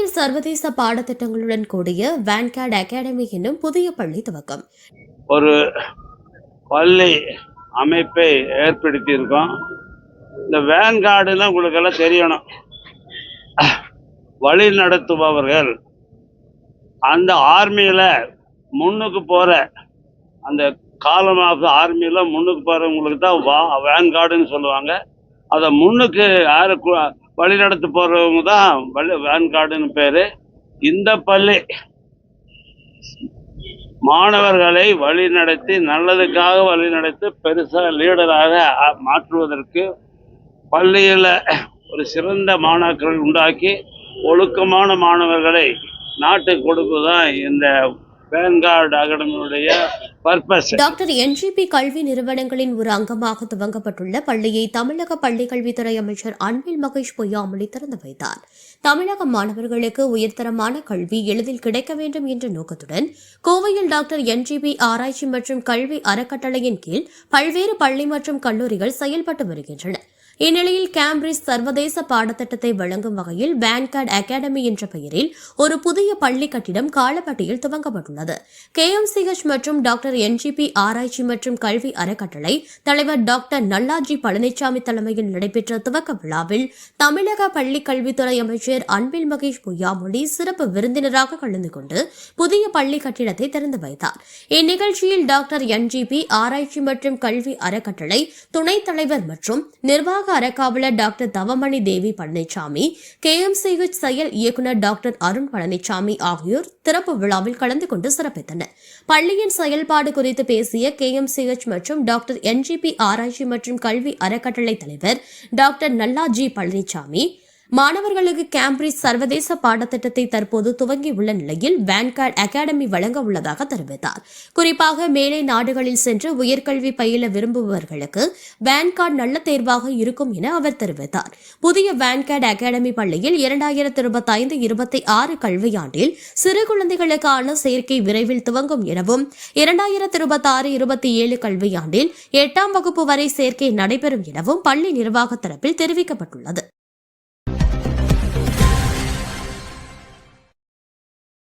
கோவையில் சர்வதேச பாடத்திட்டங்களுடன் கூடிய வேன்கார்ட் அகாடமி என்னும் புதிய பள்ளி துவக்கம். ஒரு பள்ளி அமைப்பை ஏற்படுத்தி இருக்கோம். இந்த வேன்கார்டுன்னா உங்களுக்கு எல்லாம் தெரியணும். வழி நடத்துபவர்கள் அந்த ஆர்மியில முன்னுக்கு போற அந்த காலம் ஆஃப் ஆர்மியில முன்னுக்கு போறவங்களுக்கு தான் வேன்கார்டுன்னு சொல்லுவாங்க. அதை முன்னுக்கு யாரு வழி நடத்த போறவங்க தான் வேன்கார்டுன்னு பேரு. இந்த பள்ளி மாணவர்களை வழிநடத்தி நல்லதுக்காக வழிநடத்தி பெருசா லீடராக மாற்றுவதற்கு பள்ளியில ஒரு சிறந்த மாணாக்கர்கள் உண்டாக்கி ஒழுக்கமான மாணவர்களை நாட்டுக்கு கொடுப்பதுதான் இந்த வேன்கார்டு அகாடமியுடைய பர்பஸ். டாக்டர் என்ஜிபி கல்வி நிறுவனங்களின் ஒரு அங்கமாக துவங்கப்பட்டுள்ள பள்ளியை தமிழக பள்ளிக்கல்வித்துறை அமைச்சர் அன்பில் மகேஷ் பொய்யாமொழி திறந்து வைத்தார். தமிழக மாணவர்களுக்கு உயர்தரமான கல்வி எளிதில் கிடைக்க வேண்டும் என்ற நோக்கத்துடன் கோவையில் டாக்டர் என்ஜிபி ஆராய்ச்சி மற்றும் கல்வி அறக்கட்டளையின் கீழ் பல்வேறு பள்ளி மற்றும் கல்லூரிகள் செயல்பட்டு வருகின்றன. இந்நிலையில் கேம்பிரிட்ஜ் சர்வதேச பாடத்திட்டத்தை வழங்கும் வகையில் வேன்கார்ட் அகாடமி என்ற பெயரில் ஒரு புதிய பள்ளி கட்டிடம் காலப்பட்டியில் துவங்கப்பட்டுள்ளது. KMCH மற்றும் டாக்டர் என்ஜிபி ஆராய்ச்சி மற்றும் கல்வி அறக்கட்டளை தலைவர் டாக்டர் நல்லாஜி பழனிசாமி தலைமையில் நடைபெற்ற துவக்க விழாவில் தமிழக பள்ளிக் கல்வித்துறை அமைச்சர் அன்பில் மகேஷ் பொய்யாமொழி சிறப்பு விருந்தினராக கலந்து கொண்டு புதிய பள்ளி கட்டிடத்தை திறந்து வைத்தார். இந்நிகழ்ச்சியில் டாக்டர் என்ஜிபி ஆராய்ச்சி மற்றும் கல்வி அறக்கட்டளை துணைத் தலைவர் மற்றும் நிர்வாக அறக்காவலர் டாக்டர் தவமணி தேவி பழனிசாமி, KMCH செயல் இயக்குநர் டாக்டர் அருண் பழனிசாமி ஆகியோர் திறப்பு விழாவில் கலந்து கொண்டு சிறப்பித்தனர். பள்ளியின் செயல்பாடு குறித்து பேசிய KMCH மற்றும் டாக்டர் என்ஜிபி ஆராய்ச்சி மற்றும் கல்வி அறக்கட்டளை தலைவர் டாக்டர் நல்லாஜி பழனிசாமி, மாணவர்களுக்கு கேம்பிரிட்ஜ் சர்வதேச பாடத்திட்டத்தை தற்போது துவங்கியுள்ள நிலையில் வேன்கார்ட் அகாடமி வழங்க உள்ளதாக தெரிவித்தார். குறிப்பாக மேலை நாடுகளில் சென்று உயர்கல்வி பயில விரும்புபவர்களுக்கு வேன்கார்ட் நல்ல தேர்வாக இருக்கும் என அவர் தெரிவித்தார். புதிய வேன்கார்ட் அகாடமி பள்ளியில் 2025-26 கல்வியாண்டில் சிறு குழந்தைகளுக்கான சேர்க்கை விரைவில் துவங்கும் எனவும் 2026-27 கல்வியாண்டில் 8ஆம் வகுப்பு வரை சேர்க்கை நடைபெறும் எனவும் பள்ளி நிர்வாக தரப்பில் தெரிவிக்கப்பட்டுள்ளது.